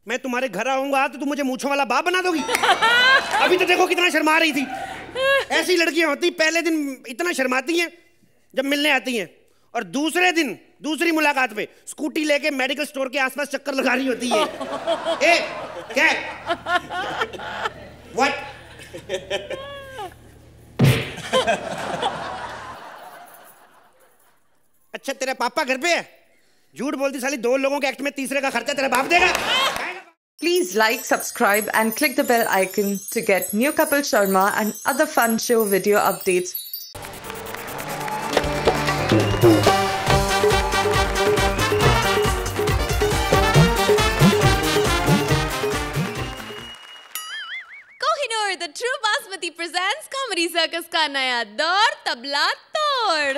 मैं तुम्हारे घर आऊंगा तो तुम मुझे मूंछों वाला बाप बना दोगी। अभी तो देखो कितना शर्मा रही थी। ऐसी लड़कियां होती पहले दिन इतना शर्माती हैं जब मिलने आती हैं, और दूसरे दिन दूसरी मुलाकात पे स्कूटी लेके मेडिकल स्टोर के आसपास चक्कर लगा रही होती है। ए, क्या? What? अच्छा तेरा पापा घर पे है? झूठ बोलती साली, 2 लोगों के एक्ट में तीसरे का खर्चा तेरा बाप देगा। Please like, subscribe and click the bell icon to get new Kapil Sharma and other fun show video updates. Kohinoor, the True Basmati presents Comedy Circus का नया दौर, तबला तोड़।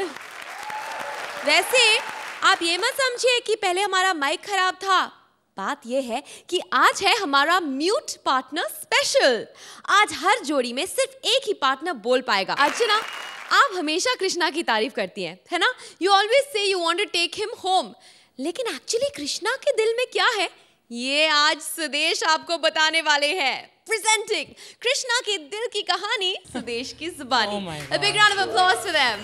वैसे आप ये मत समझिए कि पहले हमारा माइक खराब था। बात यह है कि आज है हमारा म्यूट पार्टनर स्पेशल। आज हर जोड़ी में सिर्फ एक ही पार्टनर बोल पाएगा। अर्चना, आप हमेशा कृष्णा की तारीफ करती हैं, है ना? You always say you want to take him home, लेकिन एक्चुअली कृष्णा के दिल में क्या है ये आज सुदेश आपको बताने वाले हैं। प्रेजेंटिंग कृष्णा के दिल की कहानी, सुदेश की जुबानी। A big round of applause for them.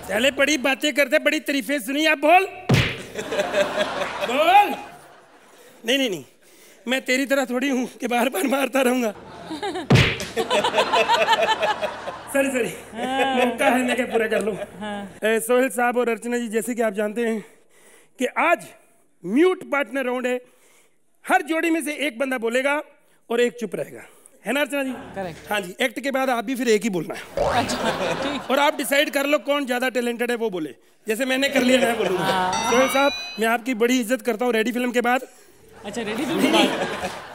पहले बड़ी बातें करते, बड़ी तारीफें सुनी, आप बोल बोल। नहीं, मैं तेरी तरह थोड़ी हूँ कि बार बार मारता रहूंगा। सॉरी मौका है मैं क्या पूरा कर लूँ। सोहेल साहब और अर्चना जी, जैसे कि आप जानते हैं कि आज म्यूट पार्टनर राउंड है। हर जोड़ी में से एक बंदा बोलेगा और एक चुप रहेगा, है ना अर्चना जी? करेक्ट। हाँ जी, एक्ट के बाद आप भी फिर एक ही बोलना है। अच्छा, और आप डिसाइड कर लो कौन ज्यादा टैलेंटेड है वो बोले। जैसे मैंने कर लिया मैं बोलूँगा। सोहेल साहब, मैं आपकी बड़ी इज्जत करता हूँ। रेडी फिल्म के बाद? अच्छा, रेडी फिल्म के बाद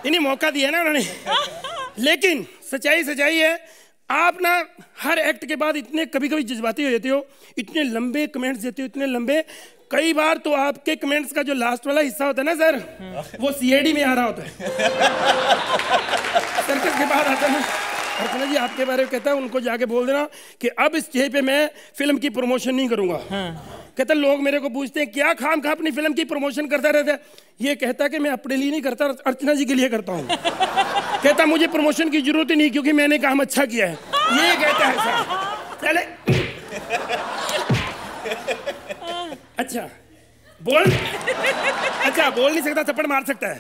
नहीं मौका दिया ना उन्होंने। लेकिन सच्चाई है, आप ना हर एक्ट के बाद इतने कभी जज्बाती हो जाते हो, इतने लंबे कमेंट्स देते हो, इतने लंबे। कई बार तो आपके कमेंट्स का जो लास्ट वाला हिस्सा होता है ना सर, वो सीआईडी में आ रहा होता है। सर्कस के बाद आता है। अर्चना जी आपके बारे में कहता है, उनको जाके बोल देना कि अब इस स्टेज पे मैं फिल्म की प्रमोशन नहीं करूंगा। कहता लोग मेरे को पूछते हैं क्या खाम खा अपनी फिल्म की प्रमोशन करता रहता है। ये कहता कि मैं अपने लिए नहीं करता, अर्चना जी के लिए करता हूँ। कहता मुझे प्रमोशन की जरूरत ही नहीं क्योंकि मैंने काम अच्छा किया है। ये कहता है सर। चले अच्छा बोल। अच्छा बोल नहीं सकता, थप्पड़ मार सकता है।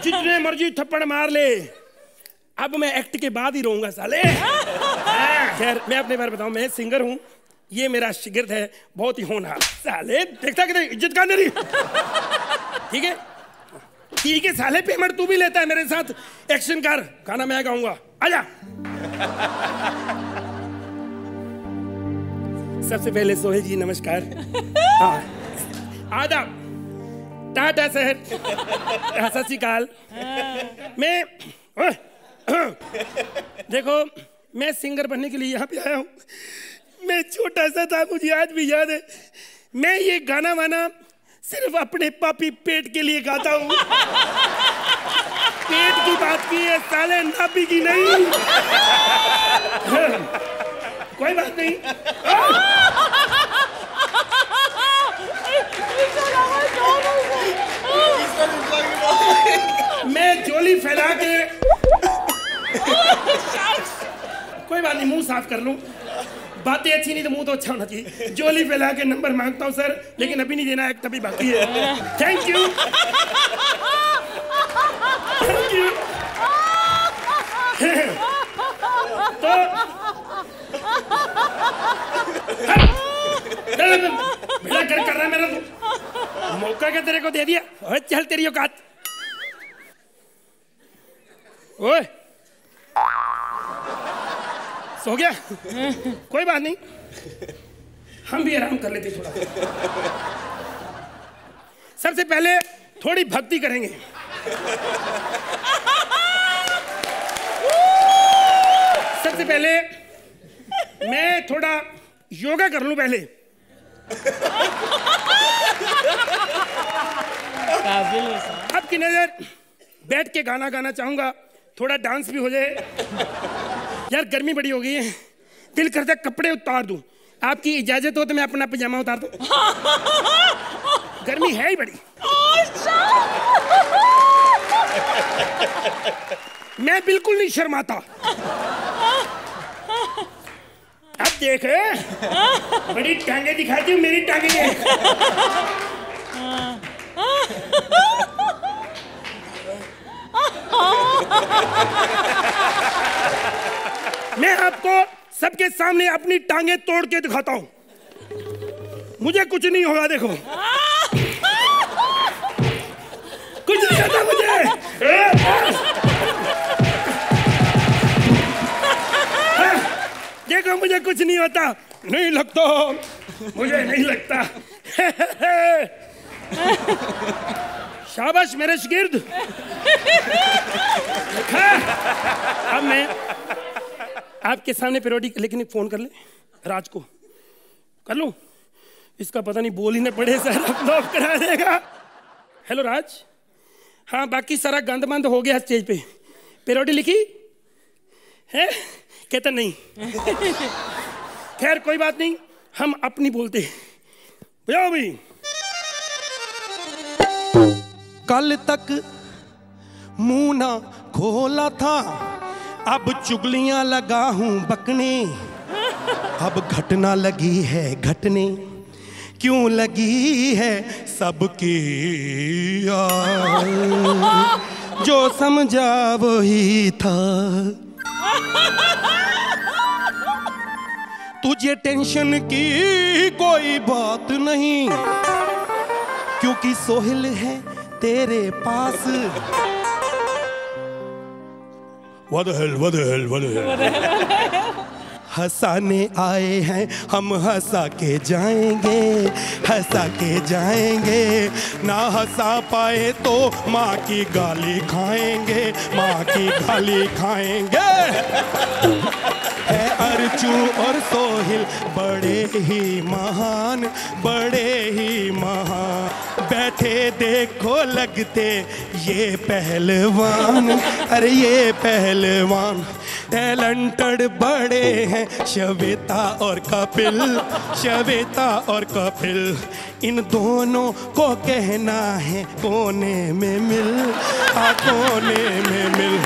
जितने मर्जी थप्पड़ मार ले, अब मैं एक्ट के बाद ही रहूंगा साले। खैर मैं अपने बारे बताऊं, मैं सिंगर हूं। ये मेरा शिगिर्द है, बहुत ही होनहार। साले देखता कितनी इज्जत का मेरी। ठीक है साले, पेमेंट तू भी लेता है मेरे साथ। एक्शन कर, गाना मैं गाऊंगा, आजा। सबसे पहले सोहेल जी नमस्कार। आदाब, टाटा शहर, सत श्री अकाल। मैं देखो, मैं सिंगर बनने के लिए यहाँ पे आया हूँ। मैं छोटा सा था, मुझे आज भी याद है। मैं ये गाना वाना सिर्फ अपने पापी पेट के लिए गाता हूँ। पेट की बात की है साले, नाभि की नहीं। कोई बात नहीं। मैं झोली फैला के कोई बात नहीं, मुंह साफ कर लूं। बातें अच्छी नहीं तो मुंह तो अच्छा होना चाहिए। झोली फैला के नंबर मांगता हूं सर, लेकिन अभी नहीं देना, एक तभी बाकी है। Thank you. तो बेड़ा कर रहा है मेरा तो। मौका क्या तेरे को दे दिया? चल तेरी औकात। ओए सो गया? कोई बात नहीं, हम भी आराम कर लेते थोड़ा। सबसे पहले थोड़ी भक्ति करेंगे। सबसे पहले मैं थोड़ा योगा कर लूं पहले। अब की नजर बैठ के गाना गाना चाहूंगा, थोड़ा डांस भी हो जाए। यार गर्मी बड़ी हो गई है, दिल करता है कपड़े उतार दूं। आपकी इजाजत हो तो मैं अपना पजामा उतार दूं। गर्मी है ही बड़ी। मैं बिल्कुल नहीं शर्माता। अब देख, बड़ी टांगे दिखाती हूँ, मेरी टांगे देख। मैं आपको सबके सामने अपनी टांगे तोड़ के दिखाता हूं। मुझे कुछ नहीं होगा, देखो कुछ नहीं होता मुझे। देखो मुझे कुछ नहीं होता। नहीं लगता, मुझे नहीं लगता। शाबाश मेरे शागिर्द। अब मैं आपके सामने पेरोडी, लेकिन एक फोन कर ले राज को, कर लूं? इसका पता नहीं बोल ही न पड़े, सर अपलोड करा देगा। हेलो राज। हाँ, बाकी सारा गंद मंद हो गया स्टेज पे। पेरोडी लिखी है? कहता नहीं। खैर कोई बात नहीं, हम अपनी बोलते। बजाओ भाई। कल तक मुंह ना खोला था, अब चुगलियां लगा हूं बकने। अब घटना लगी है घटने, क्यों लगी है सबकी यार। जो समझा वही था। तुझे टेंशन की कोई बात नहीं, क्योंकि सोहेल है तेरे पास। What the hell? हंसाने आए हैं हम, हंसा के जाएंगे, हंसा के जाएंगे। ना हंसा पाए तो माँ की गाली खाएंगे, माँ की गाली खाएंगे। है अर्चू और सोहिल बड़े ही महान, बड़े ही महान। बैठे देखो लगते ये पहलवान, अरे ये पहलवान। टैलेंटेड बड़े हैं श्वेता और कपिल, श्वेता और कपिल। इन दोनों को कहना है कोने में मिल, कोने में मिल।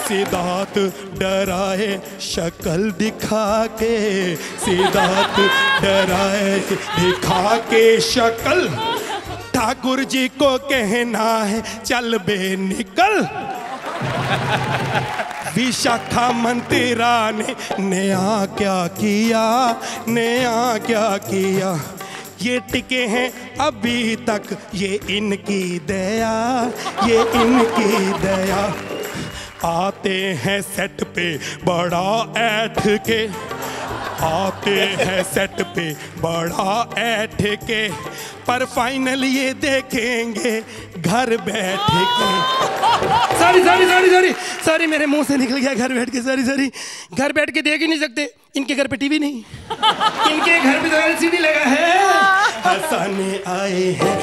सिद्धार्थ डराए शक्ल दिखा के, सिद्धार्थ डराए दिखा के शक्ल। ठाकुर जी को कहना है चल बे निकल। विशाखा मंत्रा ने नया क्या किया, नया क्या किया। ये टिके हैं अभी तक, ये इनकी दया, ये इनकी दया। आते हैं सेट पे बड़ा ऐठ के, आते हैं सेट पे बड़ा ऐठ के, पर फाइनल ये देखेंगे घर बैठ के। Sorry sorry sorry sorry sorry, मेरे मुंह से निकल गया घर बैठ के। सॉरी सॉरी, घर बैठ के देख ही नहीं सकते, इनके घर पे टीवी नहीं, इनके घर पे तो एलसीडी लगा है। हंसाने आए हैं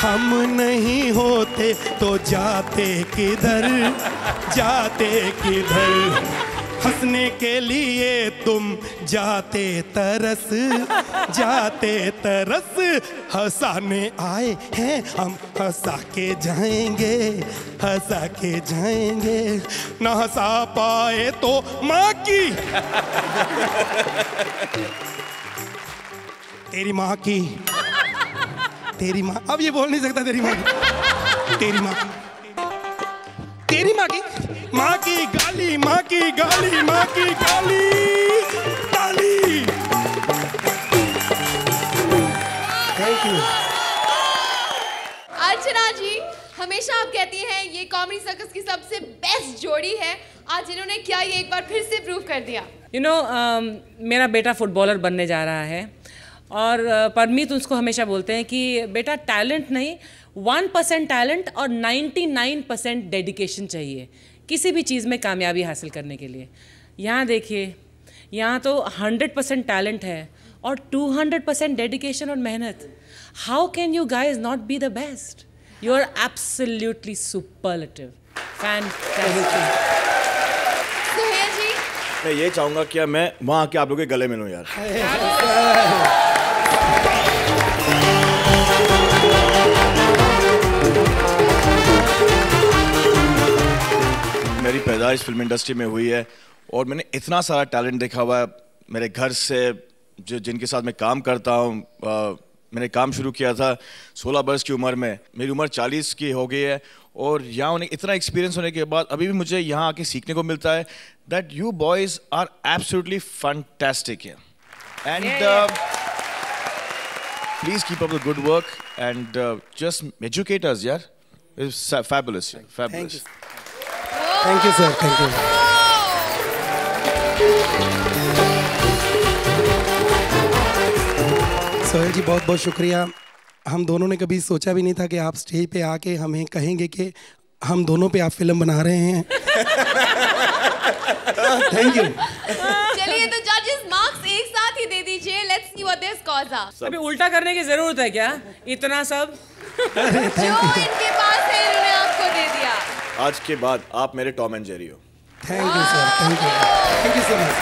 हम नहीं होते तो जाते किधर, जाते किधर। हंसने के लिए तुम जाते तरस, जाते तरस। हंसाने आए हैं हम, हंसा के जाएंगे, हंसा के जाएंगे। ना हंसा पाए तो माँ की, तेरी माँ की, तेरी माँ। अब ये बोल नहीं सकता तेरी माँ की, तेरी माँ की, तेरी माँ की, माँ की गाली, माँ की गाली, माँ की गाली, गाली। Thank you. अर्चना जी, हमेशा आप कहती हैं ये कॉमेडी सर्कस की सबसे बेस्ट जोड़ी है। आज इन्होंने क्या ये एक बार फिर से प्रूव कर दिया। You know, मेरा बेटा फुटबॉलर बनने जा रहा है और परमीत उसको हमेशा बोलते हैं कि बेटा टैलेंट नहीं, 1% टैलेंट और 99% डेडिकेशन चाहिए किसी भी चीज़ में कामयाबी हासिल करने के लिए। यहाँ देखिए, यहाँ तो 100% टैलेंट है और 200% डेडिकेशन और मेहनत। How can you guys not be the best? You are absolutely superlative. Fantastic. Suhail जी मैं ये चाहूंगा कि मैं वहाँ आके आप लोगों के गले मिलूं यार। मेरी पैदाइश फिल्म इंडस्ट्री में हुई है और मैंने इतना सारा टैलेंट देखा हुआ है मेरे घर से, जो जिनके साथ मैं काम करता हूँ। मैंने काम शुरू किया था 16 वर्ष की उम्र में, मेरी उम्र 40 की हो गई है और यहाँ उन्हें इतना एक्सपीरियंस होने के बाद अभी भी मुझे यहाँ आके सीखने को मिलता है that you boys are absolutely fantastic and please keep up the good work and just educate us यार। It's fabulous, fabulous. Thank you sir, thank you. Sohail ji बहुत बहुत शुक्रिया। हम दोनों ने कभी सोचा भी नहीं था कि आप स्टेज पे आके हमें कहेंगे कि हम दोनों पे आप फिल्म बना रहे हैं। Thank you. चलिए तो जजेस मार्क्स एक साथ ही दे दीजिए। Let's see what their scores are. अभी उल्टा करने की जरूरत है क्या? इतना सब जो इनके पास है इन्होंने आपको दे दिया। आज के बाद आप मेरे टॉम एंड जेरी हो। Thank you sir, thank you, thank you so much.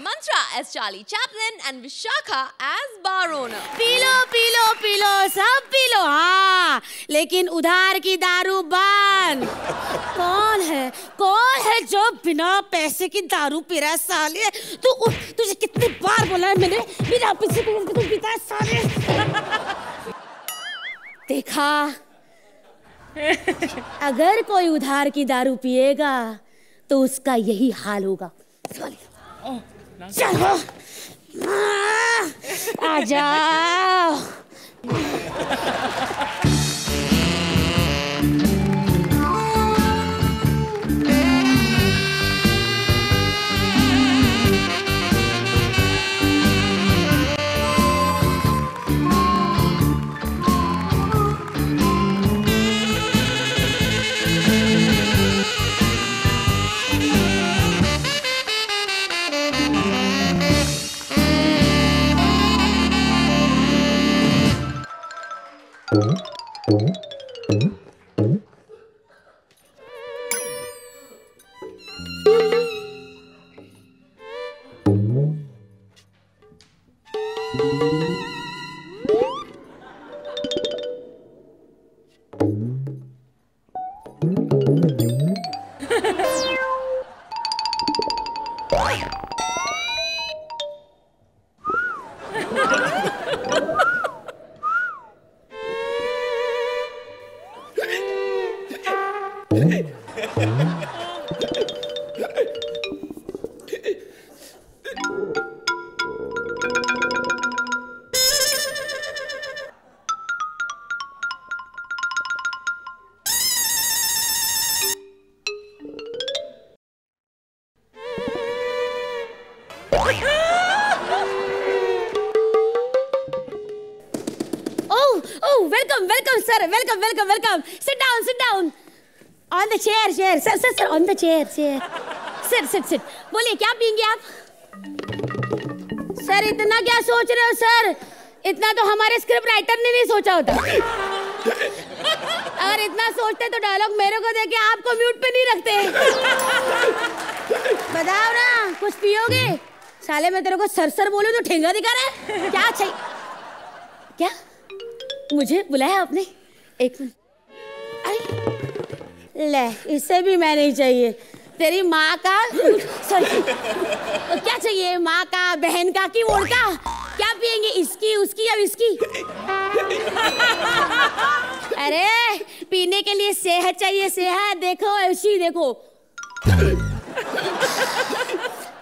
Mantra as Charlie Chaplin and Vishakha as bar owner. पी लो पी लो पी लो सब पी लो, हाँ, लेकिन उधार की दारू बंद। कौन है जो बिना पैसे की दारू पी रहा है साले? तुझे कितनी बार बोला है मैंने बिना पैसे की तू पीता है साले? देखा, अगर कोई उधार की दारू पिएगा तो उसका यही हाल होगा। चलो आ जाओ। Welcome. Sit down. On the chair. Sir, on the chair. Sit. बोलिए क्या पियेंगे आप? सर इतना क्या सोच रहे हो सर? इतना तो हमारे स्क्रिप्ट राइटर ने नहीं सोचा होता। अगर इतना सोचते तो डायलॉग मेरे को देके आपको म्यूट पे नहीं रखते। बताओ ना, कुछ पियोगे? साले मैं तेरे को सर बोलूं तो ठेंगा दिखा रहा है? क्या चाहिए? क्या मुझे बुलाया आपने? एक मिनट, ले इससे भी मैं नहीं चाहिए। तेरी माँ का सॉरी तो क्या चाहिए? माँ का, बहन का कि वोट का? क्या पियेंगे, इसकी उसकी या इसकी? अरे पीने के लिए सेहत चाहिए, सेहत। देखो ऐसी देखो।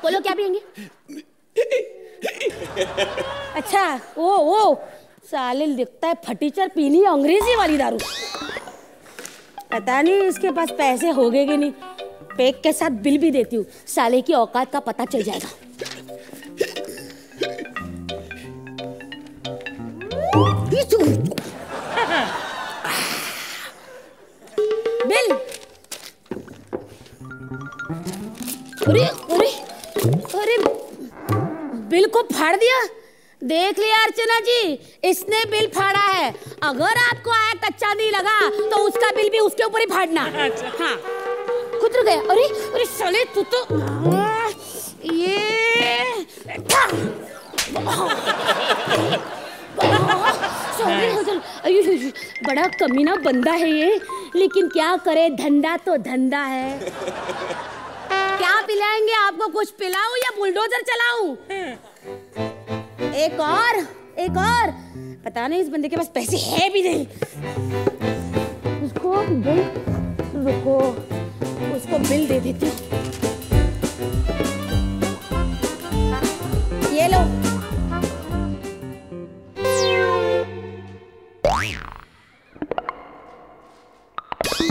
बोलो क्या पियेंगे? अच्छा वो साले दिखता है फटीचर, पीनी है अंग्रेजी वाली दारू। पता नहीं इसके पास पैसे होंगे कि नहीं। पैक के साथ बिल भी देती हूँ, साले की औकात का पता चल जाएगा। बिल। अरे फाड़ दिया। देख लिया अर्चना जी, इसने बिल फाड़ा है। अगर आपको एक्ट अच्छा नहीं लगा तो उसका बिल भी उसके ऊपर ही फाड़ना। हाँ खुद गए। अरे अरे साले तू तो ये बड़ा कमीना बंदा है ये, लेकिन क्या करे, धंधा तो धंधा है। क्या पिलाएंगे आपको? कुछ पिलाऊं या बुलडोजर चलाऊं? एक और पता नहीं इस बंदे के पास पैसे है भी नहीं। उसको बिल, रुको उसको बिल दे देती हूँ। ये लो।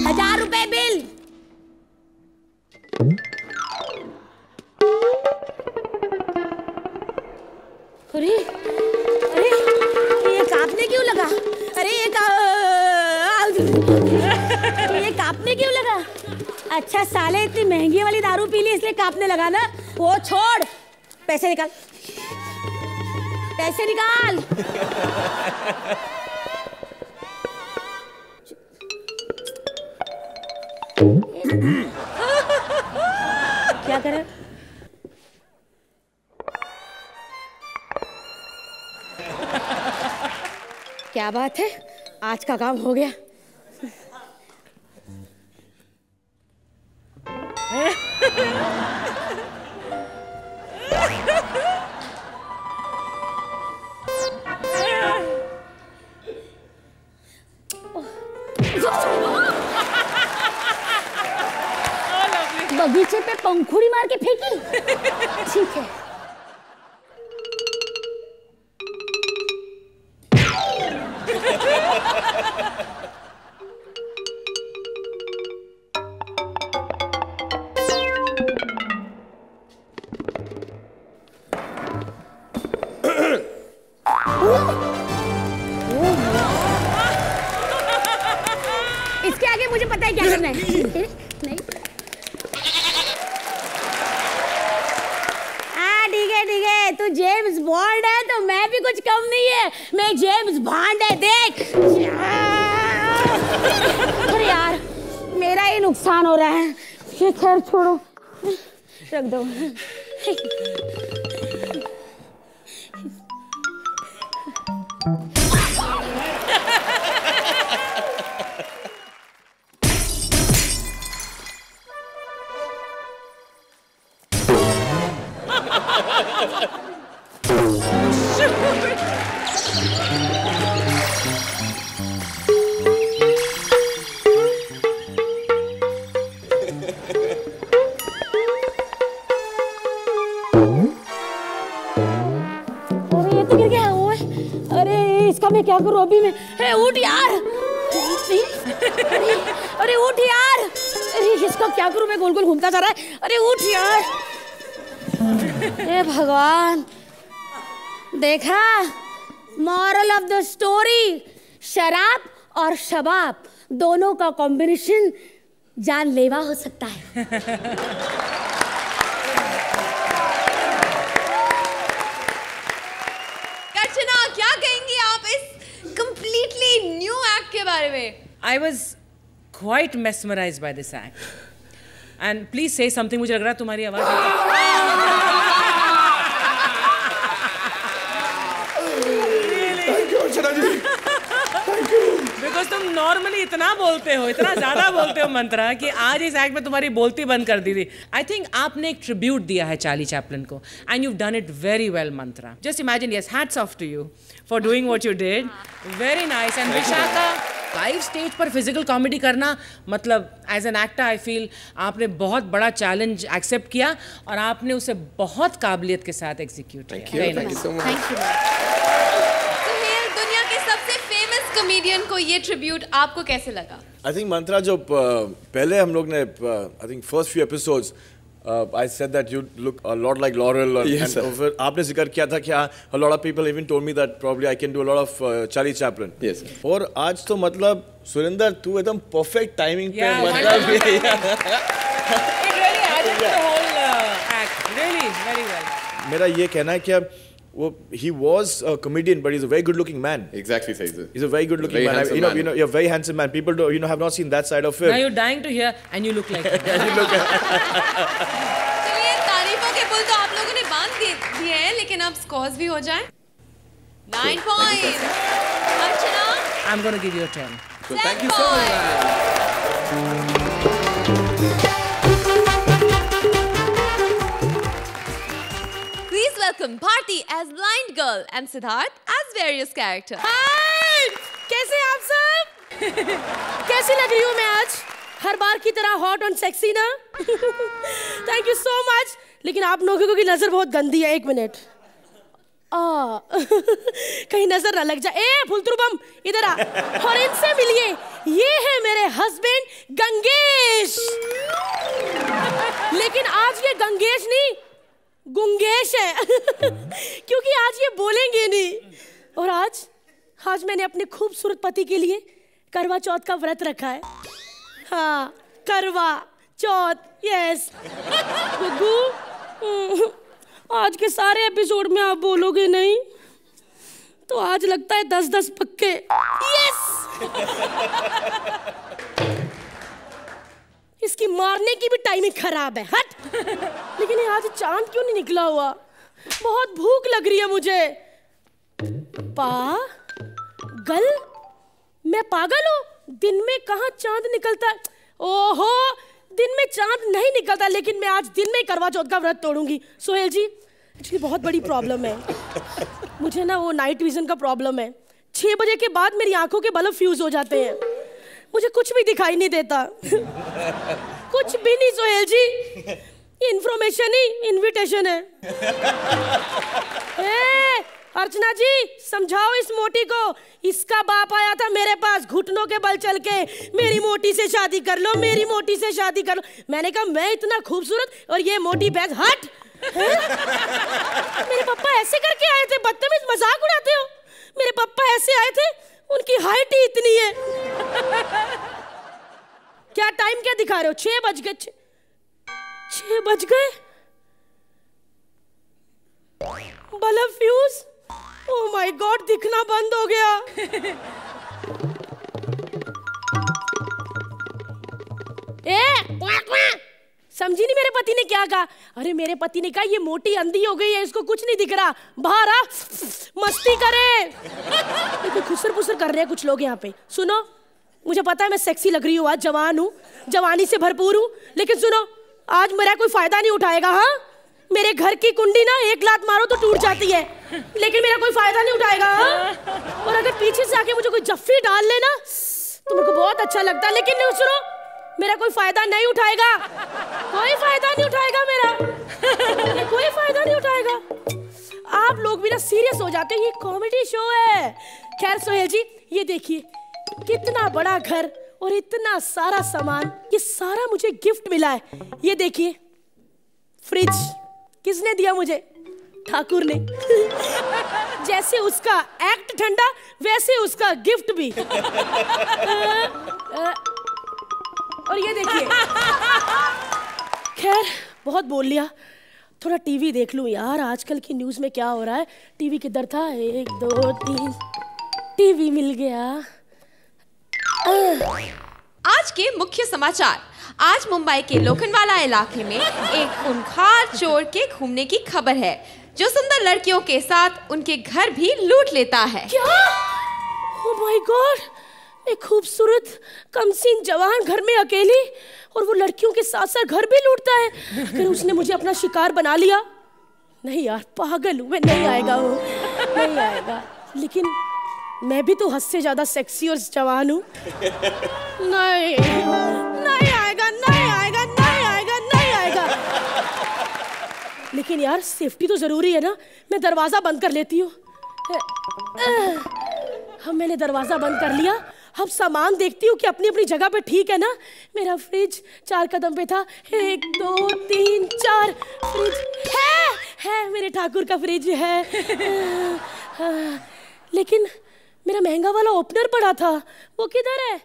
₹1000 बिल। अरे अरे ये कांपने क्यों लगा? अरे ये कांपने क्यों लगा? अच्छा साले इतनी महंगी वाली दारू पी ली इसलिए कांपने लगा ना? वो छोड़, पैसे निकाल, पैसे निकाल। क्या कर रहा है? क्या बात है, आज का काम हो गया। बगीचे पे पंखुड़ी मार के फेंकी। ठीक है। इसके आगे मुझे पता है क्या करना है। नहीं ठीक है, तू जेम्स बॉन्ड है तो मैं भी कुछ कम नहीं है। मैं जेम्स बॉन्ड है, देख। अरे यार मेरा ही नुकसान हो रहा है। ये खैर छोड़ो, रख दो। मैं क्या करूं अभी? मैं उठ यार। अरे उठ यार। अरे इसका क्या करूं? मैं गोल गोल घूमता जा रहा है। अरे उठ यार। हे भगवान, देखा मॉरल ऑफ द स्टोरी, शराब और शबाब दोनों का कॉम्बिनेशन जानलेवा हो सकता है। अर्चना क्या कहेंगी आप इस completely new act के बारे में? I was quite mesmerized by this act. And please say something. मुझे लग रहा है तुम्हारी आवाज बिकॉज तुम नॉर्मली इतना बोलते हो, इतना ज्यादा बोलते हो मंत्रा, कि आज इस एक्ट में तुम्हारी बोलती बंद कर दी थी। आई थिंक आपने एक ट्रिब्यूट दिया है चार्ली चैपलिन को, and you done it very well Mantra. Just imagine, yes, hats off to you for doing what you did, very nice. And Vishakha, live stage पर फिजिकल कॉमेडी करना, मतलब as an actor I feel आपने बहुत बड़ा challenge accept किया और आपने उसे बहुत काबिलियत के साथ एग्जीक्यूट किया। Thank you so much. दुनिया के सबसे फेमस कॉमेडियन को ये ट्रिब्यूट आपको कैसे लगा? आई थिंक मंत्रा, जो पहले हम लोग ने I think first few episodes I said that you look a lot like Laurel, yes, and फिर आपने जिक्र किया था कि a lot of people even told me that probably I can do a lot of Charlie Chaplin. Yes. और आज तो मतलब सुरेंद्र, तू एकदम perfect timing पे मतलब it really added to the whole act, really very well. मेरा ये कहना है कि he was a comedian, but he's a very good-looking man. Exactly, Saeed. He's a very good-looking man. You know, you're a very handsome man. People have not seen that side of him. Now you're dying to hear, and you look like him. चलिए, तारीफों के पुल तो आप लोगों ने बांध दिए हैं, लेकिन अब स्कोर्स भी हो जाएं. 9 points. Archana. I'm going to give you a 10. So thank you so much. Please welcome Bharti as blind girl and Siddharth as various characters. हाय! कैसे हैं आप सब? कैसी लग रही हूँ मैं आज? हर बार की तरह हॉट और सेक्सी ना? Thank you so much. लेकिन आप लोगों की नजर बहुत गंदी है. 1 मिनट. कहीं नजर ना लग जाए. ए फुलतुरबम इधर आ और इनसे मिलिए. ये है मेरे हस्बैंड गंगेश. लेकिन आज ये गंगेश नहीं, गुंगेश है. क्योंकि आज ये बोलेंगे नहीं. और आज मैंने अपने खूबसूरत पति के लिए करवा चौथ का व्रत रखा है. हाँ, करवा चौथ. यस गुग्गू, आज के सारे एपिसोड में आप बोलोगे नहीं तो आज लगता है 10-10 पक्के. यस. इसकी मारने की भी टाइमिंग खराब है. हट. लेकिन आज चांद क्यों नहीं निकला हुआ? बहुत भूख लग रही है मुझे. पागल? मैं पागल हूँ? दिन में कहाँ चांद निकलता है? ओहो, दिन में चांद नहीं निकलता. लेकिन मैं आज दिन में करवा चौथ का व्रत तोड़ूंगी. सोहेल जी, एक्चुअली बहुत बड़ी प्रॉब्लम है मुझे ना. वो नाइट विजन का प्रॉब्लम है. 6 बजे के बाद मेरी आंखों के बल्ब फ्यूज हो जाते हैं. मुझे कुछ भी दिखाई नहीं देता. कुछ भी नहीं सोहेल जी. इन्फॉर्मेशन ही इनविटेशन है. अर्चना जी, समझाओ इस मोटी को. इसका बाप आया था मेरे पास घुटनों के बल चल के, मेरी मोटी से शादी कर लो, मेरी मोटी से शादी कर लो. मैंने कहा मैं इतना खूबसूरत और ये मोटी भैंस. हट. मेरे पापा ऐसे करके आए थे? बदतमीज, मजाक उड़ाते हो? मेरे पापा ऐसे आए थे, उनकी हाइट ही इतनी है. क्या टाइम क्या दिखा रहे हो? 6 बज गए. 6 बज गए. Bulb fuse. Oh my God, दिखना बंद हो गया. समझी नहीं मेरे पति ने क्या कहा? अरे मेरे पति ने कहा ये मोटी अंधी हो गई है, इसको कुछ नहीं दिख रहा. बाहर आ, मस्ती करे. खुसर पुसर कर रहे हैं कुछ लोग यहाँ पे. सुनो, मुझे पता है मैं सेक्सी लग रही हूँ, आज जवान हूँ, जवानी से भरपूर हूँ. लेकिन सुनो, आज मेरा कोई फायदा नहीं उठाएगा. हाँ, मेरे घर की कुंडी ना 1 लात मारो तो टूट जाती है, लेकिन मेरा कोई फायदा नहीं उठाएगा. हाँ? और अगर पीछे से आके मुझे कोई जफ्फी डाल लेना तो मेरे को बहुत अच्छा लगता है. लेकिन सुनो, मेरा कोई फायदा नहीं उठाएगा. कोई फायदा नहीं उठाएगा मेरा. कोई फायदा नहीं उठाएगा. आप लोग भी ना सीरियस हो जाते हैं. ये कॉमेडी शो है. खैर सोहेल जी, ये देखिए कितना बड़ा घर और इतना सारा सामान. ये सारा मुझे गिफ्ट मिला है. ये देखिए फ्रिज. किसने दिया मुझे? ठाकुर ने. जैसे उसका एक्ट ठंडा, वैसे उसका गिफ्ट भी. और ये देखिए. खैर, बहुत बोल लिया. थोड़ा टीवी देख लूं यार, आजकल की न्यूज़ में क्या हो रहा है. टीवी किधर था? 1 2 3. टीवी मिल गया. आज के मुख्य समाचार. आज मुंबई के लोखंडवाला इलाके में एक खूंखार चोर के घूमने की खबर है, जो सुंदर लड़कियों के साथ उनके घर भी लूट लेता है. क्या? ओह माय गॉड, एक खूबसूरत कमसीन जवान घर में अकेली, और वो लड़कियों के साथ साथ घर भी लूटता है. अगर उसने मुझे अपना शिकार बना लिया, नहीं यार पागल हूँ मैं, नहीं आएगा वो, नहीं आएगा. लेकिन मैं भी तो हद से ज्यादा सेक्सी और जवान हूँ. नहीं, नहीं आएगा, नहीं आएगा, नहीं आएगा, नहीं आएगा. लेकिन यार सेफ्टी तो जरूरी है ना. मैं दरवाजा बंद कर लेती हूँ. हम मैंने दरवाजा बंद कर लिया. अब सामान देखती हूँ कि अपनी अपनी जगह पे ठीक है ना. मेरा फ्रिज 4 कदम पे था. 1 2 3 4. फ्रिज है, मेरे ठाकुर का फ्रिज है. लेकिन मेरा महंगा वाला ओपनर पड़ा था, वो किधर है?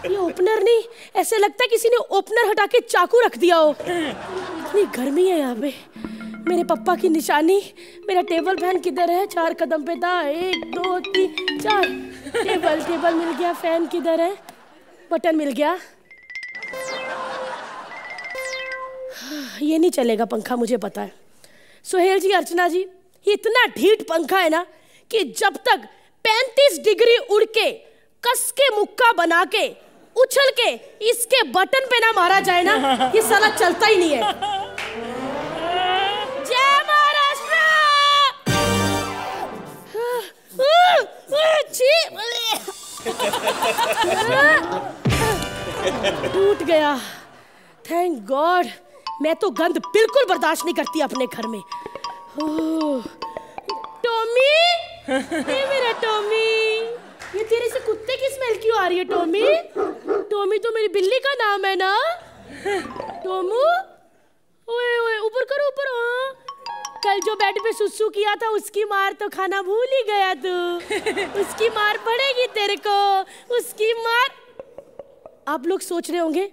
ये ओपनर नहीं, ऐसे लगता है किसी ने ओपनर हटा के चाकू रख दिया हो. इतनी गर्मी है यहाँ पे. मेरे पापा की निशानी। मेरा टेबल फैन किधर है? 4 कदम पे था। 1 2 3 4। टेबल मिल गया। फैन किधर है? बटन मिल गया। ये नहीं चलेगा पंखा, मुझे पता है। सोहेल जी, अर्चना जी, इतना ढीठ पंखा है ना कि जब तक 35 डिग्री उड़ के कस के मुक्का बना के उछल के इसके बटन पे ना मारा जाए ना, ये साला चलता ही नहीं है। जय महाराष्ट्र। टूट गया। Thank God. मैं तो गंध बिल्कुल बर्दाश्त नहीं करती अपने घर में। टॉमी, ये मेरा टॉमी। ये तेरे से कुत्ते की स्मेल क्यों आ रही है टॉमी? टॉमी तो मेरी बिल्ली का नाम है ना। टोमू, ओए ओए ऊपर करो ऊपर। हाँ, कल जो बेड पे सुसु किया था उसकी मार तो खाना भूल ही गया तू। उसकी मार पड़ेगी तेरे को, उसकी मार। आप लोग सोच रहे होंगे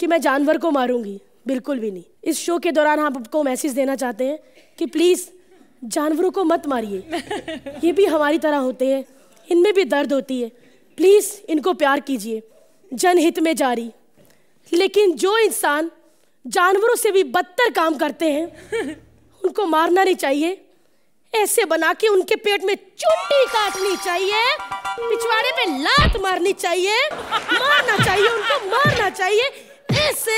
कि मैं जानवर को मारूंगी, बिल्कुल भी नहीं। इस शो के दौरान हम आपको मैसेज देना चाहते हैं कि प्लीज जानवरों को मत मारिए। ये भी हमारी तरह होते हैं, इनमें भी दर्द होती है। प्लीज इनको प्यार कीजिए, जनहित में जारी। लेकिन जो इंसान जानवरों से भी बदतर काम करते हैं उनको मारना नहीं चाहिए। ऐसे बना के उनके पेट में चुंडी काटनी चाहिए, पिछवाड़े पे लात मारनी चाहिए, मारना चाहिए उनको, मारना चाहिए। ऐसे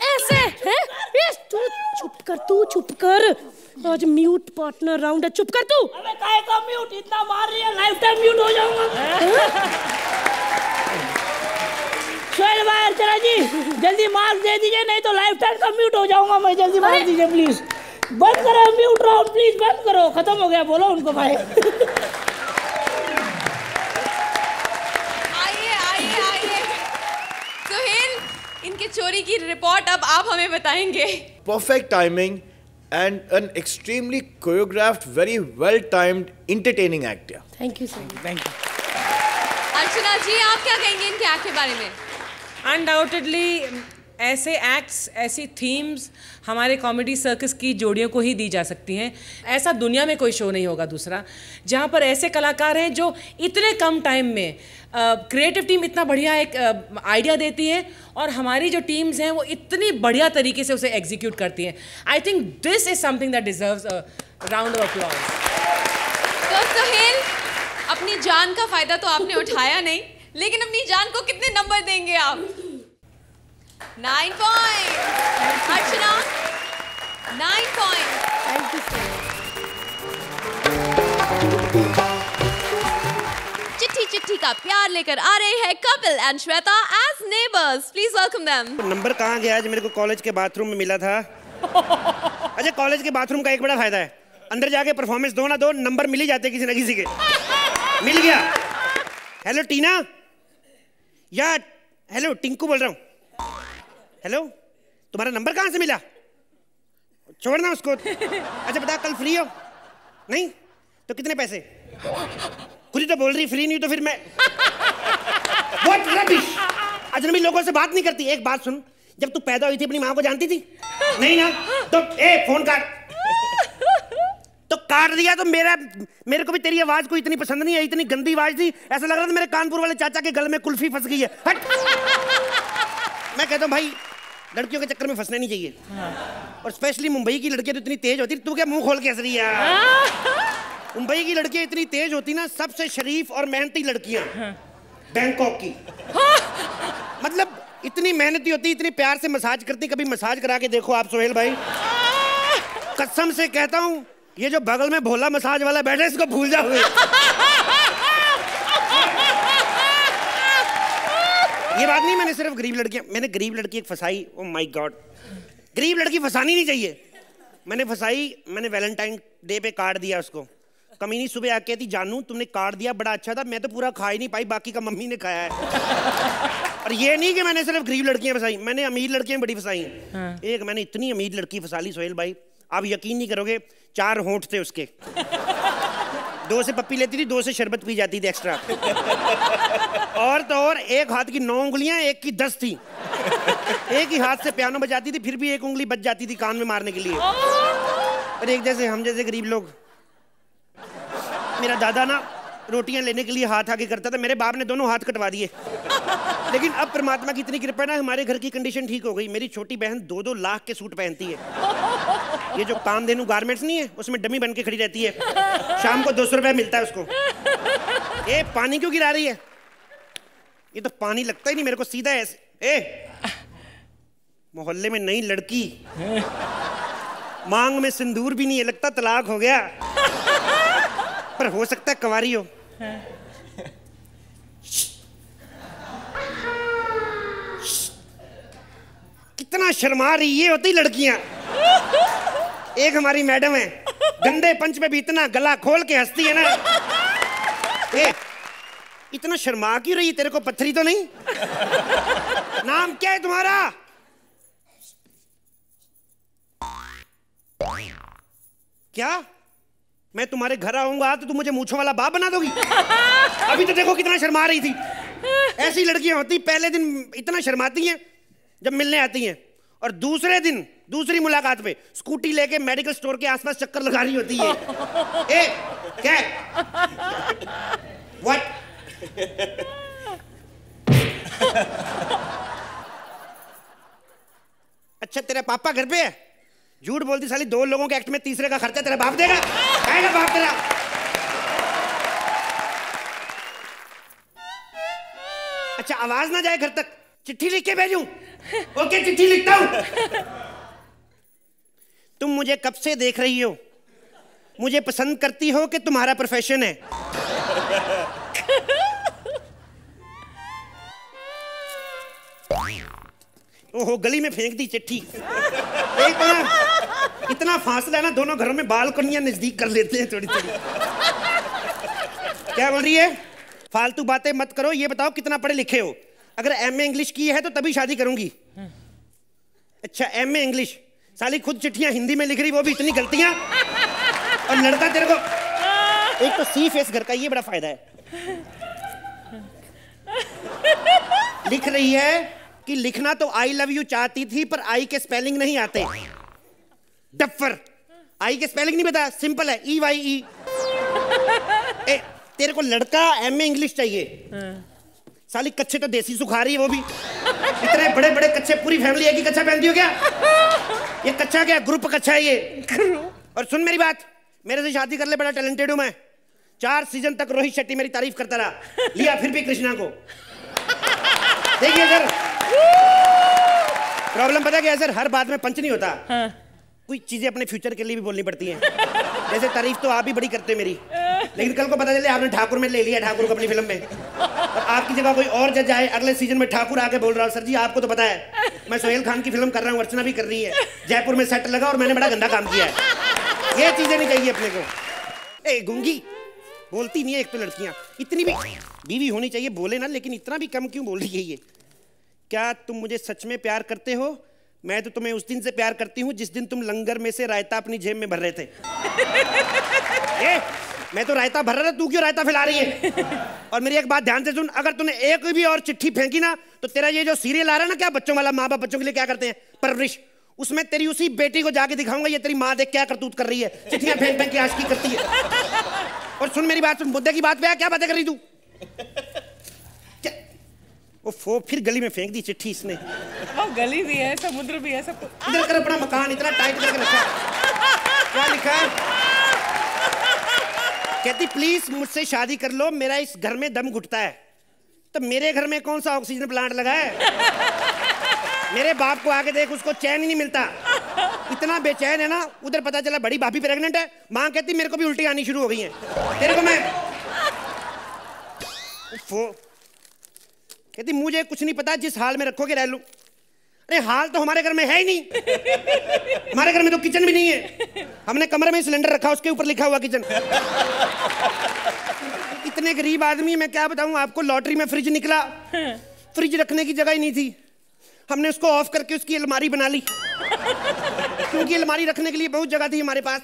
ऐसे है। तू चुप कर। आज म्यूट पार्टनर राउंड है, चुप कर तू। अबे काहे का म्यूट? इतना मार रही है, लाइफ टाइम म्यूट हो जाऊंगा। सोहेल भाई, अर्चना जी, जल्दी मार्क्स दे दीजिए, नहीं तो लाइफ टाइम का म्यूट हो जाऊंगा मैं। जल्दी मार दीजिए प्लीज। बंद करो म्यूट राउंड, प्लीज बंद करो। खत्म हो गया, बोलो उनको भाई। आइए। सोहेल, इनके चोरी की रिपोर्ट अब आप हमें बताएंगे। Perfect timing and an extremely choreographed, very well timed, entertaining act. Thank you sir. Thank you. Archana ji, आप क्या कहेंगे इनके एक्ट के बारे में? अनडाउटेडली ऐसे एक्ट्स, ऐसी थीम्स हमारे कॉमेडी सर्कस की जोड़ियों को ही दी जा सकती हैं। ऐसा दुनिया में कोई शो नहीं होगा दूसरा जहाँ पर ऐसे कलाकार हैं जो इतने कम टाइम में क्रिएटिव टीम इतना बढ़िया एक आइडिया देती है और हमारी जो टीम्स हैं वो इतनी बढ़िया तरीके से उसे एग्जीक्यूट करती हैं। I think this is something that deserves a round of applause. तो सोहेल, अपनी जान का फायदा तो आपने उठाया नहीं, लेकिन अपनी जान को कितने नंबर देंगे आप? 9 point. Archana, 9 point. Thank you sir. चिट्ठी का प्यार लेकर आ रहे हैं Kapil and Shweta as neighbours. Please welcome them. Number कहाँ गया आज? मेरे को कॉलेज के बाथरूम में मिला था। अच्छा, कॉलेज के बाथरूम का एक बड़ा फायदा है, अंदर जाके परफॉर्मेंस दो ना दो, नंबर मिल ही जाते किसी ना किसी के। मिल गया। हेलो टीना, या हेलो टिंकू बोल रहा हूँ। हेलो, तुम्हारा नंबर कहाँ से मिला? छोड़ना उसको। अच्छा बता, कल फ्री हो? नहीं तो कितने पैसे? खुद ही तो बोल रही फ्री नहीं, तो फिर मैं What rubbish! अजनबी लोगों से बात नहीं करती। एक बात सुन, जब तू पैदा हुई थी अपनी माँ को जानती थी? नहीं ना? तो फोन काट। तो काट दिया तो मेरे को भी तेरी आवाज को इतनी पसंद नहीं है। इतनी गंदी आवाज थी, ऐसा लग रहा था मेरे कानपुर वाले चाचा के गले में कुल्फी फंस गई है। हट। मैं कहता हूँ भाई, लड़कियों के चक्कर में फंसना नहीं चाहिए। और स्पेशली मुंबई की लड़कियां तो इतनी तेज होती। तू क्या मुंह खोल के हंस रही है? मुंबई की लड़कियां इतनी तेज होती ना, सबसे शरीफ और मेहनती लड़कियां बैंकॉक की। मतलब इतनी मेहनती होती, इतनी प्यार से मसाज करती। कभी मसाज करा के देखो आप सोहेल भाई, कसम से कहता हूं, ये जो बगल में भोला मसाज वाला बैठा है इसको भूल जाओ। ये बात नहीं, मैंने सिर्फ गरीब लड़की एक फंसाई। ओ माय गॉड, गरीब लड़की फंसानी नहीं चाहिए। मैंने फंसाई, मैंने वैलेंटाइन डे पे कार्ड दिया उसको। कमीनी सुबह आके कहती, जानू तुमने कार्ड दिया बड़ा अच्छा था, मैं तो पूरा खा ही नहीं पाई, बाकी का मम्मी ने खाया है। और ये नहीं कि मैंने सिर्फ गरीब लड़कियां फंसाई, मैंने अमीर लड़कियां बड़ी फंसाई हैं। हाँ। एक मैंने इतनी अमीर लड़की फंसा ली सोहेल भाई, आप यकीन नहीं करोगे, 4 होंठ थे उसके। 2 से पप्पी लेती थी, 2 से शरबत पी जाती थी एक्स्ट्रा। और तो और, एक हाथ की 9 उंगलियां, एक की 10 थी। एक ही हाथ से पियानो बजाती थी, फिर भी एक उंगली बच जाती थी कान में मारने के लिए। और एक जैसे हम जैसे गरीब लोग। मेरा दादा ना रोटियां लेने के लिए हाथ आगे करता था, मेरे बाप ने दोनों हाथ कटवा दिए। लेकिन अब परमात्मा की इतनी कृपा ना, हमारे घर की कंडीशन ठीक हो गई। मेरी छोटी बहन 2-2 लाख के सूट पहनती है। ये जो कामधेनु गारमेंट्स नहीं है, उसमें डमी बन के खड़ी रहती है। शाम को 200 रुपया मिलता है उसको। ये पानी क्यों गिरा रही है? ये तो पानी लगता ही नहीं मेरे को, सीधा ऐसे। मोहल्ले में नई लड़की, मांग में सिंदूर भी नहीं है, लगता तलाक हो गया। पर हो सकता है कंवारी हो। कितना शर्मा रही, ये होती लड़कियां। एक हमारी मैडम है, गंदे पंच में भी इतना गला खोल के हंसती है ना। इतना शर्मा क्यों रही? तेरे को पत्थरी तो नहीं? नाम क्या है तुम्हारा? क्या? मैं तुम्हारे घर आऊंगा तो तुम मुझे मूंछों वाला बाप बना दोगी? अभी तो देखो कितना शर्मा रही थी। ऐसी लड़कियां होती पहले दिन इतना शर्माती हैं जब मिलने आती हैं, और दूसरे दिन दूसरी मुलाकात पे स्कूटी लेके मेडिकल स्टोर के आसपास चक्कर लगा रही होती है। क्या? व्हाट? अच्छा तेरा पापा घर पे है? झूठ बोलती साली, 2 लोगों के एक्ट में तीसरे का खर्चा तेरा बाप देगा? आएगा बाप तेरा? अच्छा आवाज ना जाए घर तक, चिट्ठी लिख के भेजूं? ओके चिट्ठी लिखता हूं। तुम मुझे कब से देख रही हो? मुझे पसंद करती हो कि तुम्हारा प्रोफेशन है? ओहो, गली में फेंक दी चिट्ठी। इतना फासला है ना, दोनों घरों में बालकनियां नजदीक कर लेते हैं थोड़ी थोड़ी। क्या बोल रही है? फालतू बातें मत करो, ये बताओ कितना पढ़े लिखे हो? अगर एमए इंग्लिश की है तो तभी शादी करूंगी। अच्छा एमए इंग्लिश, साली खुद चिट्ठियां हिंदी में लिख रही, वो भी इतनी गलतियां। और लड़का तेरे को, एक तो सी फेस घर का, ये बड़ा फायदा है। लिख रही है कि लिखना तो आई लव यू चाहती थी, पर आई के स्पेलिंग नहीं आते। डफर, आई के स्पेलिंग नहीं पता, सिंपल है EYE। तेरे को लड़का एमए इंग्लिश चाहिए, साली कच्चे तो देसी सुखा रही है, वो भी इतने बड़े बड़े कच्चे, पूरी फैमिली एक ही कच्चा पहनती हो क्या? ये कच्चा क्या, ग्रुप कच्चा है ये। और सुन मेरी बात, मेरे से शादी कर ले, बड़ा टैलेंटेड हूं मैं। 4 सीजन तक रोहित शेट्टी मेरी तारीफ करता रहा, लिया फिर भी कृष्णा को। देखिए सर, प्रॉब्लम पता क्या है सर, हर बात में पंच नहीं होता। कोई चीजें अपने फ्यूचर के लिए भी बोलनी पड़ती हैं। जैसे तारीफ तो आप भी बड़ी करते मेरी, लेकिन कल को पता चले आपने ठाकुर में ले लिया, ठाकुर को अपनी फिल्म में, और आपकी जगह कोई और जज आए अगले सीजन में ठाकुर आके बोल रहा हूँ, सर जी आपको तो पता है मैं सोहेल खान की फिल्म कर रहा हूँ, अर्चना भी कर रही है, जयपुर में सेट लगा और मैंने बड़ा गंदा काम किया है। ये चीजें नहीं चाहिए अपने को। ए गूंगी, बोलती नहीं है एक तो लड़कियां, इतनी भी बीवी होनी चाहिए, बोले ना, लेकिन इतना भी कम क्यों बोल रही है ये? क्या तुम मुझे सच में प्यार करते हो? मैं तो तुम्हें उस दिन से प्यार करती हूँ जिस दिन तुम लंगर में से रायता अपनी जेब में भर रहे थे। मैं तो रायता भर रहा था, तू क्यों रायता फैला रही है? और मेरी एक बात ध्यान से सुन, अगर तूने एक भी और चिट्ठी फेंकी ना, तो तेरा ये जो सीरियल आ रहा है ना, क्या बच्चों वाला, माँ बाप बच्चों के लिए क्या करते हैं, परवरिश, उसमें तेरी उसी बेटी को जाके दिखाऊंगा, ये तेरी माँ देख क्या करतूत कर रही है, चिट्ठियां फेंक फेंक के आशिकी करती है। और सुन मेरी बात, सुन, मुद्दे की बात पे क्या बातें कर रही तू? वो फिर गली में फेंक दी चिट्ठी इसने। वो गली भी है, समुद्र भी है, सब कुछ। इधर कर अपना मकान, इतना टाइट करके रखा। क्या लिखा है? कहती प्लीज मुझसे शादी कर लो, मेरा इस घर में दम घुटता है। तो मेरे घर में कौन सा ऑक्सीजन प्लांट लगा है? मेरे बाप को आके देख, उसको चैन ही नहीं मिलता, इतना बेचैन है ना। उधर पता चला बड़ी भाभी प्रेग्नेंट है, माँ कहती मेरे को भी उल्टी आनी शुरू हो गई है, तेरे को मैं। कहती मुझे कुछ नहीं पता, जिस हाल में रखोगे रह लूं। अरे हाल तो हमारे घर में है ही नहीं, हमारे घर में तो किचन भी नहीं है, हमने कमरे में सिलेंडर रखा, उसके ऊपर लिखा हुआ किचन। इतने गरीब आदमी, मैं क्या बताऊं आपको, लॉटरी में फ्रिज निकला, फ्रिज रखने की जगह ही नहीं थी, हमने उसको ऑफ करके उसकी अलमारी बना ली, क्योंकि अलमारी रखने के लिए बहुत जगह थी हमारे पास।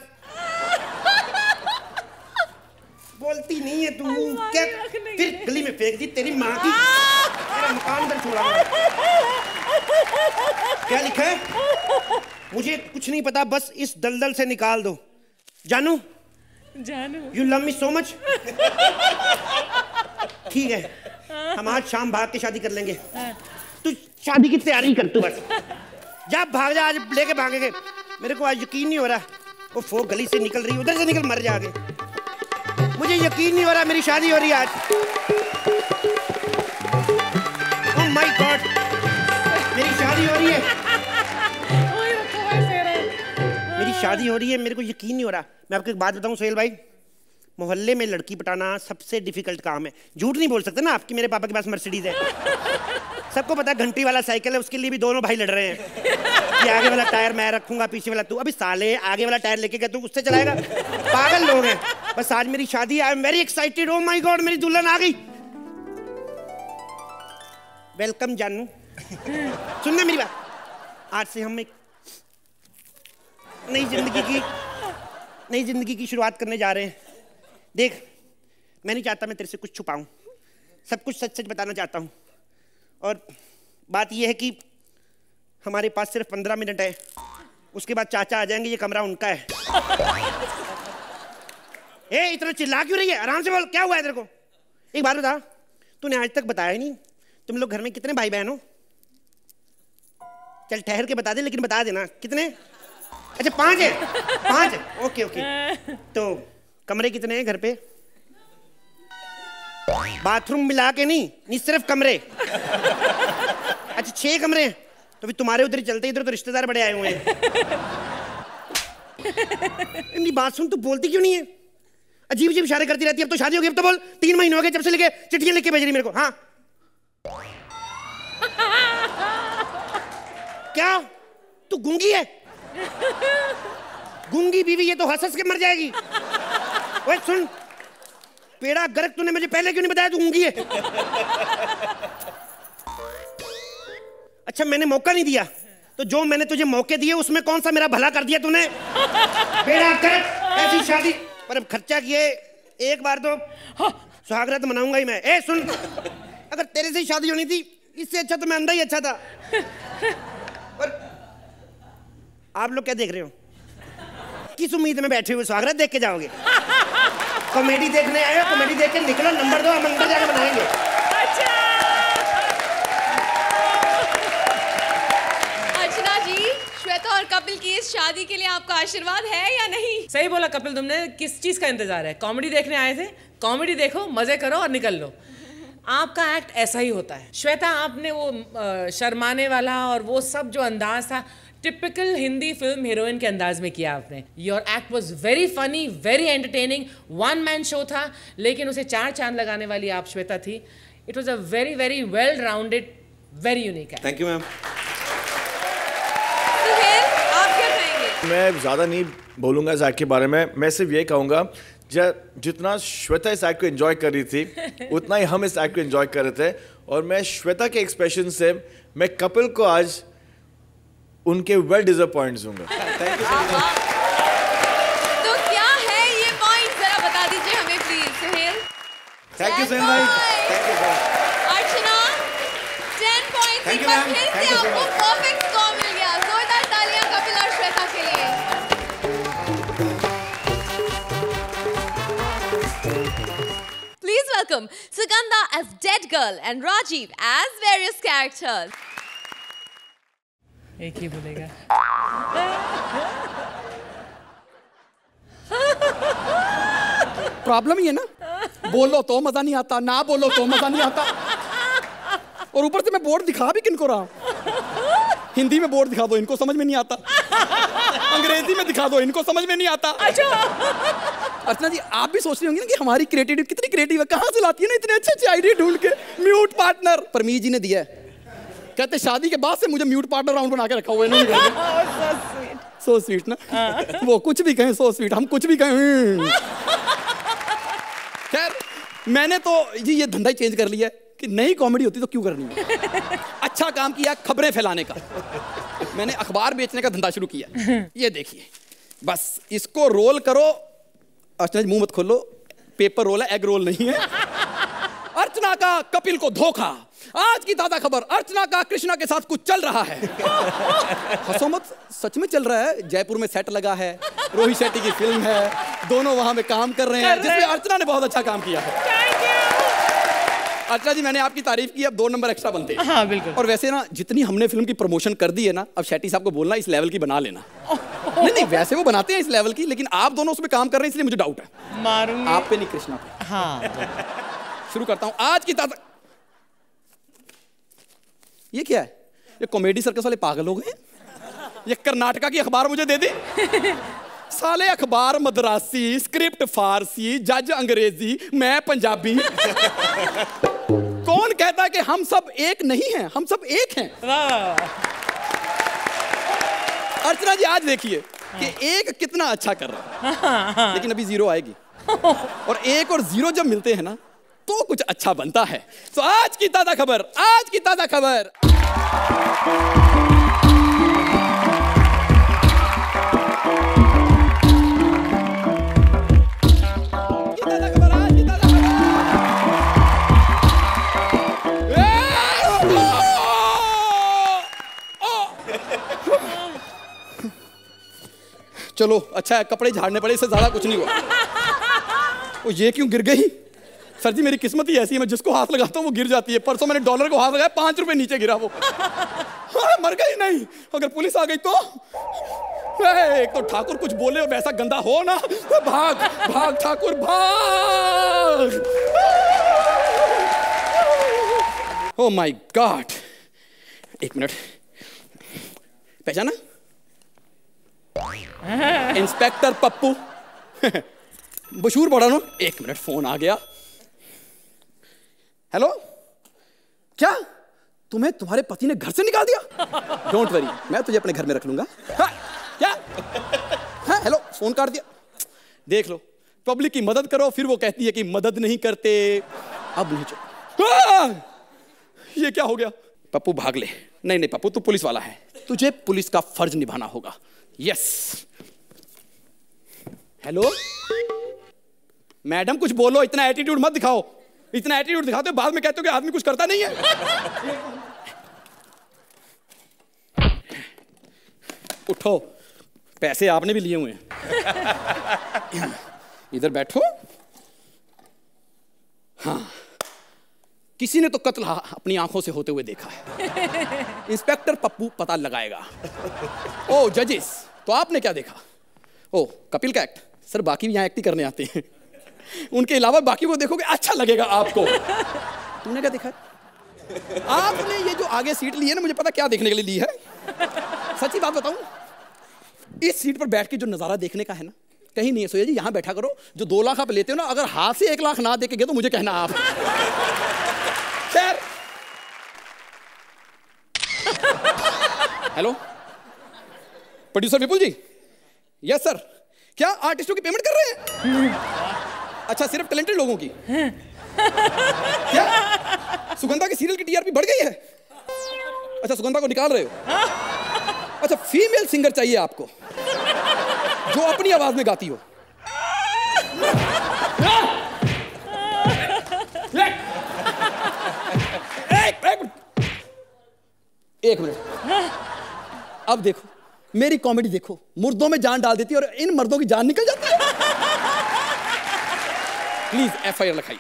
बोलती नहीं है तू, क्या फिर गली में फेंक दी तेरी माँ की, तेरा मकान उधर छोड़ा। क्या लिखा है? मुझे कुछ नहीं पता, बस इस दलदल से निकाल दो। जानू जानू you love me so much. ठीक है, हम आज शाम भाग के शादी कर लेंगे। तू शादी की तैयारी कर, तू बस जा, भाग जा, आज लेके भागेंगे। मेरे को आज यकीन नहीं हो रहा, वो फो गली से निकल रही, उधर से निकल, मर जा आगे। मुझे यकीन नहीं हो रहा मेरी शादी हो रही है आज। ओह माय गॉड, मेरी शादी हो रही है, मेरी शादी हो रही है, मेरे को यकीन नहीं हो रहा। मैं आपको एक बात बताऊं सोहेल भाई, मोहल्ले में लड़की पटाना सबसे डिफिकल्ट काम है। झूठ नहीं बोल सकते ना आपकी, मेरे पापा के पास मर्सिडीज है, सबको पता है, घंटी वाला साइकिल है, उसके लिए भी दोनों भाई लड़ रहे हैं कि आगे वाला टायर मैं रखूंगा, पीछे वाला तू। अभी साले आगे वाला टायर लेके गया, तू उससे चलाएगा? पागल लोग हैं। बस आज मेरी शादी, I am very excited. Oh my God, मेरी दुल्हन आ गई। वेलकम जानू। सुनना मेरी बात, आज से हम एक नई जिंदगी की शुरुआत करने जा रहे हैं। देख, मैं नहीं चाहता मैं तेरे से कुछ छुपाऊं, सब कुछ सच सच बताना चाहता हूं। और बात यह है कि हमारे पास सिर्फ 15 मिनट है, उसके बाद चाचा आ जाएंगे, ये कमरा उनका है। ए, इतना चिल्ला क्यों रही है? आराम से बोल, क्या हुआ है तेरे को? एक बात बता, तूने आज तक बताया ही नहीं, तुम लोग घर में कितने भाई बहन हो? चल ठहर के बता दे, लेकिन बता देना कितने। अच्छा 5 है, 5 है, ओके ओके। तो कमरे कितने हैं घर पे? बाथरूम मिला के नहीं सिर्फ कमरे। अच्छा 6 कमरे हैं, तो फिर तुम्हारे उधर ही चलते, इधर तो रिश्तेदार बड़े आए हुए हैं। इनकी बात सुन, तू बोलती क्यों नहीं है? अजीब अजीब इशारे करती रहती है। अब तो शादी हो गई, अब तो बोल। 3 महीने हो गए जब से लेके चिट्ठियां लिख के भेज रही मेरे को। हाँ क्या तू गूंगी है? गूंगी बीवी, ये तो हंस के मर जाएगी। ओए सुन, पेड़ा गर्क, तूने मुझे पहले क्यों नहीं बताया तू गूंगी है? अच्छा मैंने मौका नहीं दिया, तो जो मैंने तुझे मौके दिए उसमें कौन सा मेरा भला कर दिया तूने? पेड़ा गर्क, ऐसी शादी पर अब खर्चा किए एक बार तो सुहागरात मनाऊंगा ही मैं। ए सुन, अगर तेरे से ही शादी होनी थी, इससे अच्छा तो मैं अंधा ही अच्छा था। और आप लोग क्या देख रहे हो? किस उम्मीद में बैठे हुए? सुहागरात देख के जाओगे? कॉमेडी देखने आए हो? कॉमेडी देख के निकलो, नंबर 2 हम अंदर जाके बनाएंगे। अर्चना जी, श्वेता और कपिल की इस शादी के लिए आपका आशीर्वाद है या नहीं? सही बोला कपिल तुमने। किस चीज का इंतजार है? कॉमेडी देखने आए थे, कॉमेडी देखो, मजे करो और निकल लो। आपका एक्ट ऐसा ही होता है। श्वेता, आपने वो शर्माने वाला और वो सब जो अंदाज था, टिपिकल हिंदी फिल्म हीरोइन के अंदाज में किया आपने। Your act was very funny, very entertaining. 1 man show था, लेकिन उसे 4 चांद लगाने वाली आप श्वेता थी। It was a very very well rounded, very unique act. Thank you ma'am. आप क्या कहेंगे? मैं ज़्यादा नहीं बोलूँगा इस एक्ट के बारे में। मैं सिर्फ ये कहूँगा, जितना श्वेता इस एक्ट को एंजॉय कर रही थी, उतना ही हम इस एक्ट को एंजॉय कर रहे थे। और मैं श्वेता के एक्सप्रेशन से मैं कपिल को आज उनके वेल डिजर्व पॉइंट्स दूंगा। Thank you so much. तो क्या है ये पॉइंट, जरा बता दीजिए हमें please. Suhel? Thank you so much. Thank you. Archana 10 points. Thank you, एक बार ma'am. फिर Thank से you so आपको much. परफेक्ट स्कोर मिल गया। जोरदार तालियां कपिल और श्वेता के लिए। Please welcome Sugandha as Dead Girl and Rajiv as various characters. एक ही बोलेगा। प्रॉब्लम ही है ना, बोलो तो मजा नहीं आता, ना बोलो तो मजा नहीं आता। और ऊपर से मैं बोर्ड दिखा भी किनको रहा? हिंदी में बोर्ड दिखा दो, इनको समझ में नहीं आता। अंग्रेजी में दिखा दो, इनको समझ में नहीं आता। अर्चना जी, आप भी सोच रही होंगी ना कि हमारी क्रिएटिविटी कितनी क्रिएटिव है, कहाँ से लाती है ना इतने अच्छे अच्छे आइडिया ढूंढ के। म्यूट पार्टनर परमीत जी ने दिया है, कहते शादी के बाद से मुझे म्यूट पार्टनर राउंड बना के रखा हुआ है। सो स्वीट ना, वो कुछ भी कहें सो स्वीट, हम कुछ भी कहें। खैर, मैंने तो जी ये धंधा ही चेंज कर लिया है कि नई कॉमेडी होती तो क्यों करनी है। अच्छा काम किया खबरें फैलाने का, मैंने अखबार बेचने का धंधा शुरू किया। ये देखिए, बस इसको रोल करो। अर्चना जी मुंह मत खोलो, पेपर रोल है, एग रोल नहीं है। अर्चना का कपिल को धोखा, आज की ताजा खबर, अर्चना का कृष्णा के साथ कुछ चल रहा है। हंसो मत, सच में चल रहा है। जयपुर में सेट लगा है, रोहित शेट्टी की फिल्म है, दोनों वहां में काम कर रहे हैं, जिसमें अर्चना ने बहुत अच्छा काम किया है। अर्चना जी, मैंने आपकी तारीफ की, अब 2 नंबर एक्स्ट्रा बनते हैं। हाँ बिल्कुल। और वैसे ना, जितनी हमने फिल्म की प्रमोशन कर दी है ना, अब शेट्टी साहब को बोलना इस लेवल की बना लेना। नहीं, वैसे वो बनाते हैं इस लेवल की, लेकिन आप दोनों उसमें काम कर रहे हैं, इसलिए मुझे डाउट है। मारूंगी आप पे नहीं, कृष्णा पे। हाँ। शुरू करता हूं आज की ताजा। ये क्या है? ये कॉमेडी सर्कस वाले पागल हो गए। ये कर्नाटका की अखबार मुझे दे दी। साले अखबार मद्रासी, स्क्रिप्ट फारसी, जज अंग्रेजी, मैं पंजाबी। कौन कहता है कि हम सब एक नहीं हैं? हम सब एक हैं। अर्चना जी, आज देखिए कि एक कितना अच्छा कर रहा है, लेकिन अभी 0 आएगी। और 1 और 0 जब मिलते हैं ना, तो कुछ अच्छा बनता है। तो आज की ताजा खबर, आज की ताजा खबर। चलो अच्छा है, कपड़े झाड़ने पड़े, इससे ज्यादा कुछ नहीं हुआ। वो ये क्यों गिर गई? सर जी, मेरी किस्मत ही ऐसी है, मैं जिसको हाथ लगाता हूँ वो गिर जाती है। परसों मैंने डॉलर को हाथ लगाया, 5 रुपए नीचे गिरा वो। हाँ, मर गई नहीं, अगर पुलिस आ गई तो। एक तो ठाकुर कुछ बोले और वैसा गंदा हो ना, भाग भाग ठाकुर भाग। ओह माय गॉड, 1 मिनट, पहचाना? इंस्पेक्टर पप्पू। बशूर पड़ा ना। 1 मिनट, फोन आ गया। हेलो, क्या तुम्हें तुम्हारे पति ने घर से निकाल दिया? डोंट वरी, मैं तुझे अपने घर में रख लूंगा। हाँ, क्या? हाँ, हेलो, फोन काट दिया। देख लो, पब्लिक की मदद करो, फिर वो कहती है कि मदद नहीं करते। अब नहीं चल। ये क्या हो गया? पप्पू भाग ले। नहीं नहीं पप्पू, तू पुलिस वाला है, तुझे पुलिस का फर्ज निभाना होगा। यस। हेलो मैडम, कुछ बोलो, इतना एटीट्यूड मत दिखाओ। इतना एटीट्यूड दिखाते हो, बाद में कहते हो कि आदमी कुछ करता नहीं है। उठो, पैसे आपने भी लिए हुए हैं। इधर बैठो। हाँ, किसी ने तो कत्ल अपनी आंखों से होते हुए देखा है। इंस्पेक्टर पप्पू पता लगाएगा। ओ जजेस, तो आपने क्या देखा? ओ कपिल का एक्ट। सर, बाकी भी यहाँ एक्टिंग करने आते हैं, उनके अलावा बाकी को देखोगे अच्छा लगेगा आपको। तुमने क्या देखा? आपने ये जो आगे सीट ली है ना, मुझे पता क्या देखने के लिए ली है। सच्ची बात बताऊं, इस सीट पर बैठ के जो नजारा देखने का है ना, कहीं नहीं है। सोया जी, यहाँ बैठा करो। जो 2 लाख आप लेते हो ना, अगर हाथ से 1 लाख ना दे के गए तो मुझे कहना आप। खैर, hello producer Vipul ji. Yes sir. क्या आर्टिस्टों की पेमेंट कर रहे हैं? अच्छा, सिर्फ टैलेंटेड लोगों की? क्या सुगंधा की सीरियल की टीआरपी बढ़ गई है? अच्छा, सुगंधा को निकाल रहे हो? अच्छा, फीमेल सिंगर चाहिए आपको जो अपनी आवाज में गाती हो। एक मिनट, अब देखो मेरी कॉमेडी देखो। मुर्दों में जान डाल देती है और इन मर्दों की जान निकल जाती है। प्लीज एफआईआर लिखाइए।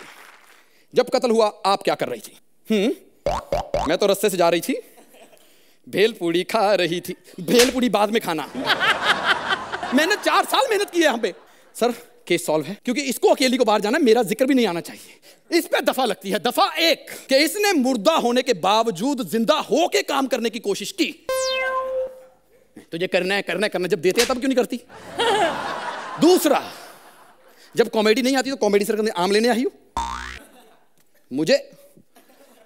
जब कत्ल हुआ आप क्या कर रही थी? मैं तो रास्ते से जा रही थी, भेलपूड़ी खा रही थी। भेलपूड़ी बाद में खाना। मैंने 4 साल मेहनत की है यहाँ पे। सर, केस सॉल्व है, क्योंकि इसको अकेली को बाहर जाना, मेरा जिक्र भी नहीं आना चाहिए। इस पे दफा लगती है, दफा 1, कि इसने मुर्दा होने के बावजूद जिंदा होके काम करने की कोशिश की। तुझे करना है, करना है, करना है, जब देते हैं तब क्यों नहीं करती? दूसरा, जब कॉमेडी नहीं आती तो कॉमेडी सर्कल में आम लेने आई हो।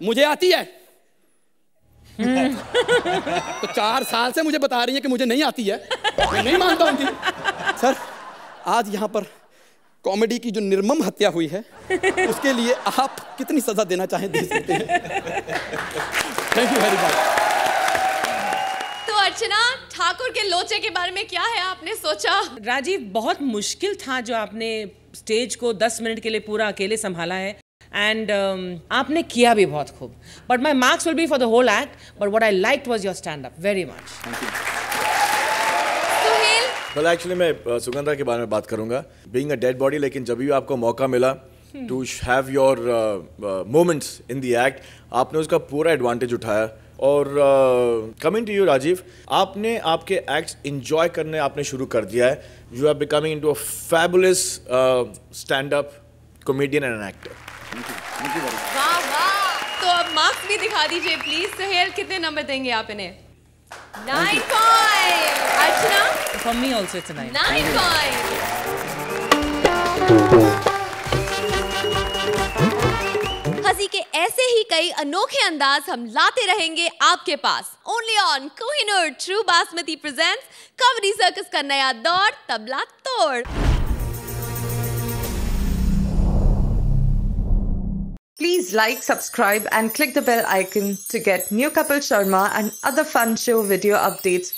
मुझे आती है। तो 4 साल से मुझे बता रही है कि मुझे नहीं आती है, मैं नहीं मानता उनकी। सर, आज यहां पर कॉमेडी की जो निर्मम हत्या हुई है, उसके लिए आप कितनी सजा देना चाहें दे सकते हैं। Thank you very much. तो अर्चना, ठाकुर के लोचे के बारे में क्या है आपने सोचा? राजीव, बहुत मुश्किल था जो आपने स्टेज को 10 मिनट के लिए पूरा अकेले संभाला है। एंड आपने किया भी बहुत खूब. But my marks will be for the whole act. But what I like was your stand up very much. Well actually मैं सुगंधा के बारे में बात करूंगा. बीइंग अ डेड बॉडी, लेकिन जब भी आपको मौका मिला to have your moments in the act, आपने उसका पूरा एडवांटेज उठाया. और कमिंग टू यू राजीव, आपने आपके एक्ट्स इंजॉय करने आपने शुरू कर दिया है. You are becoming into a fabulous stand up comedian and an actor. वाह वाह. तो अब मार्क्स भी दिखा दीजिए प्लीज. सुहेल, कितने नंबर देंगे आप इन्हें? 9.5. अर्चना? For me also it's a 9. 9.5. हंसी के ऐसे ही कई अनोखे अंदाज हम लाते रहेंगे आपके पास. Only on Kohinoor true basmati presents comedy circus का नया दौर, तबला तोड़. Please like, subscribe and click the bell icon to get new Kapil Sharma and other fun show video updates